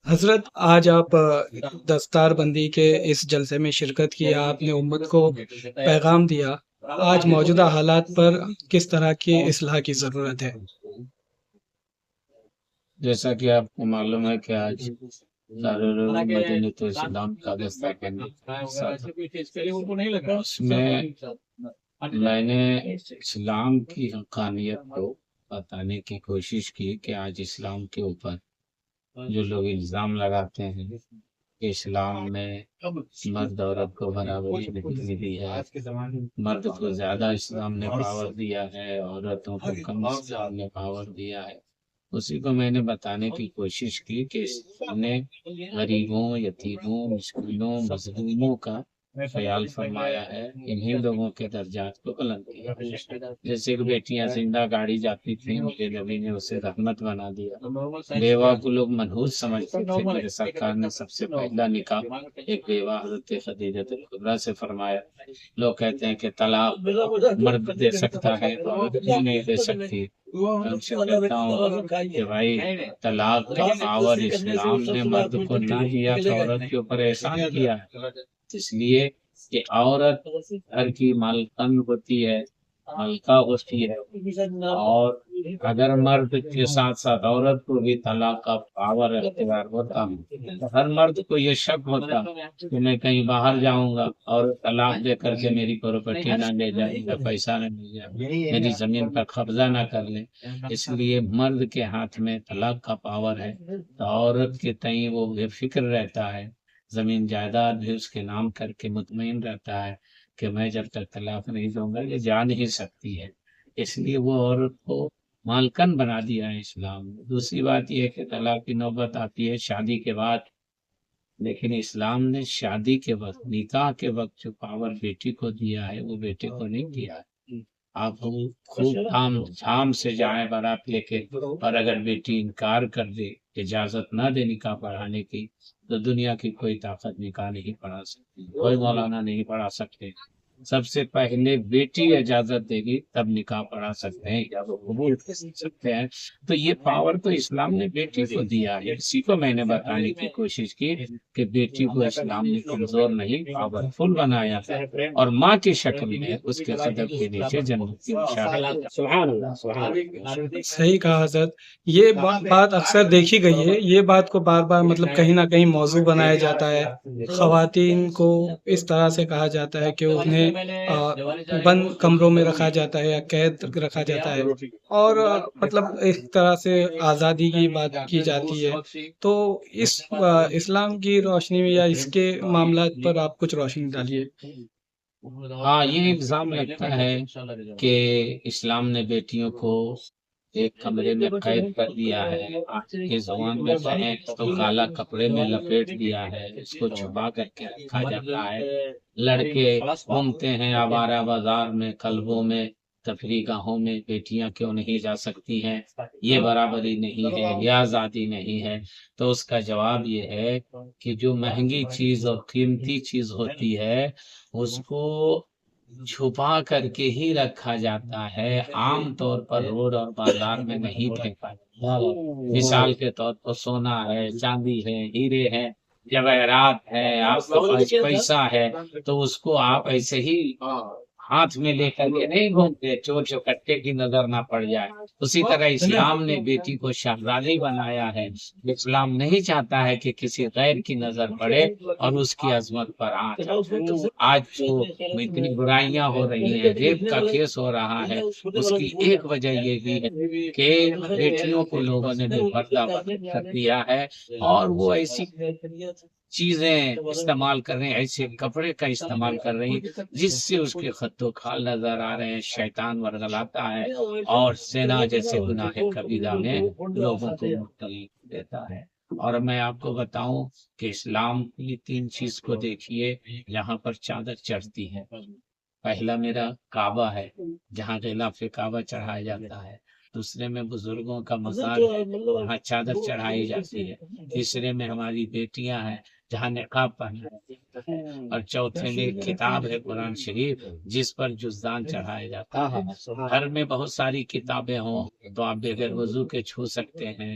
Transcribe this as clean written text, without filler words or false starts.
حضرت آج آپ دستار بندی کے اس جلسے میں شرکت کی، آپ نے امت کو پیغام دیا۔ آج موجودہ حالات پر کس طرح کی اصلاح کی ضرورت ہے؟ جیسا کہ آپ کو معلوم ہے کہ آج مدینۃ اسلام کا دستہ کرنے اس میں نے اسلام کی حقانیت کو بتانے کی کوشش کی کہ آج اسلام کے اوپر جو لوگ الزام لگاتے ہیں کہ اسلام میں مرد عورت کو برابری نہیں دی ہے، مرد کو زیادہ اسلام نے پاور دیا ہے، عورتوں کو کم اسلام نے پاور دیا ہے، اسی کو میں نے بتانے کی کوشش کی کہ اسلام نے غریبوں، یتیموں، مسکینوں، مظلوموں کا خیال فرمایا ہے، انہی لوگوں کے درجات کو بلند کیا۔ جیسے کہ بیٹیاں زندہ گاڑی جاتی تھیں، میرے نبی نے اسے رحمت بنا دیا۔ بیوہ کو لوگ منحوس سمجھتے تھے، میرے سرکار نے سب سے پہلا نکاح ایک بیوہ حضرت خدیجہ کبریٰ سے فرمایا۔ لوگ کہتے ہیں کہ طلاق مرد دے سکتا ہے، عورت کیوں نہیں دے سکتی؟ میں ان سے کہتا ہوں کہ بھائی طلاق کا پاور اسلام نے مرد کو نہ دیا تو عورت کے اوپر احسان کیا ہے، اس لیے کہ عورت گھر کی مالکن ہوتی ہے، ملکہ ہوتی ہے، اور اگر مرد کے ساتھ ساتھ عورت کو بھی طلاق کا پاور اختیار ہوتا تو ہر مرد کو یہ شک ہوتا کہ میں کہیں باہر جاؤں گا اور طلاق دے کر کے میری پراپرٹی نہ لے جائے، میرا پیسہ نہ لے جائے، میری زمین پر قبضہ نہ کر لیں۔ اس لیے مرد کے ہاتھ میں طلاق کا پاور ہے تو عورت کے تئیں وہ بے فکر رہتا ہے، زمین جائیداد بھی اس کے نام کر کے مطمئن رہتا ہے کہ میں جب تک طلاق نہیں دوں گا یہ جا نہیں سکتی ہے، اس لیے وہ عورت کو مالکن بنا دیا ہے اسلام نے۔ دوسری بات یہ ہے کہ طلاق کی نوبت آتی ہے شادی کے بعد، لیکن اسلام نے شادی کے وقت، نکاح کے وقت جو پاور بیٹی کو دیا ہے وہ بیٹے کو نہیں دیا ہے۔ آپ خوب تھام جھام سے جائیں بارات لے کے، اور اگر بیٹی انکار کر دے، اجازت نہ دے نکاح پڑھانے کی، تو دنیا کی کوئی طاقت نکاح نہیں پڑھا سکتی، کوئی مولانا نہیں پڑھا سکتے۔ سب سے پہلے بیٹی اجازت دے گی تب نکاح پڑھا سکتے ہیں یا وہ قبول کر سکتے ہیں۔ تو یہ پاور تو اسلام نے بیٹی کو دیا ہے، اسی کو میں نے بتانے کی کوشش کی کہ بیٹی کو اسلام نے کمزور نہیں، پاورفل بنایا ہے، اور ماں کی شکل میں اس کے قدم کے نیچے جنت کی بشارت۔ سبحان اللہ، سبحان اللہ۔ صحیح کہا حضرت۔ یہ بات اکثر دیکھی گئی ہے، یہ بات کو بار بار مطلب کہیں نہ کہیں موضوع بنایا جاتا ہے۔ خواتین کو اس طرح سے کہا جاتا ہے کہ انہیں بند کمروں میں رکھا جاتا ہے یا قید رکھا جاتا ہے، اور مطلب اس طرح سے آزادی کی بات کی جاتی ہے۔ تو اس اسلام کی روشنی میں یا اس کے معاملات پر آپ کچھ روشنی ڈالیے۔ ہاں، یہ الزام لگتا ہے کہ اسلام نے بیٹیوں کو ایک کمرے میں قید کر دیا ہے، آج کے زبان میں کہیں تو کالا کپڑے میں لپیٹ دیا ہے، اس کو چھپا کر کے رکھا جاتا ہے۔ لڑکے گھومتے ہیں آوارہ بازار میں، کلبوں میں، تفریح گاہوں میں، بیٹیاں کیوں نہیں جا سکتی ہیں؟ یہ برابری نہیں ہے، یہ آزادی نہیں ہے۔ تو اس کا جواب یہ ہے کہ جو مہنگی چیز اور قیمتی چیز ہوتی ہے اس کو چھپا کر کے ہی رکھا جاتا ہے، عام طور پر روڈ اور بازار میں نہیں پھینکا جاتا۔ مثال کے طور پر سونا ہے، چاندی ہے، ہیرے ہیں، جواہرات ہے، آپ کا پیسہ ہے، تو اس کو آپ ایسے ہی ہاتھ میں لے کر کے نہیں گھومتے، چور چکٹے کی نظر نہ پڑ جائے۔ اسی طرح اسلام نے بیٹی کو شہزادی بنایا ہے۔ اسلام نہیں چاہتا ہے کہ کسی غیر کی نظر پڑے اور اس کی عظمت پر آج جو اتنی برائیاں ہو رہی ہیں، ریپ کا کیس ہو رہا ہے، اس کی ایک وجہ یہ بھی ہے کہ بیٹیوں کو لوگوں نے بے پردہ کر دیا ہے، اور وہ ایسی چیزیں استعمال کر رہے ہیں، ایسے کپڑے کا استعمال کر رہی ہیں جس سے اس کے خط و خال نظر آ رہے ہیں، شیطان ورگلاتا ہے اور زنا جیسے گناہ کبیرہ میں لوگوں کو مبتلا دیتا ہے۔ اور میں آپ کو بتاؤں کہ اسلام کی 3 چیز کو دیکھیے جہاں پر چادر چڑھتی ہے۔ پہلا میرا کعبہ ہے جہاں غلاف کعبہ چڑھایا جاتا ہے، دوسرے میں بزرگوں کا مزار ہے وہاں چادر چڑھائی جاتی ہے، تیسرے میں ہماری بیٹیاں ہیں جہاں نقاب پہنا ہے، اور چوتھے میں کتاب ہے قرآن شریف جس پر جزدان چڑھایا جاتا ہے۔ گھر میں بہت ساری کتابیں ہوں تو آپ بغیر وضو کے چھو سکتے ہیں،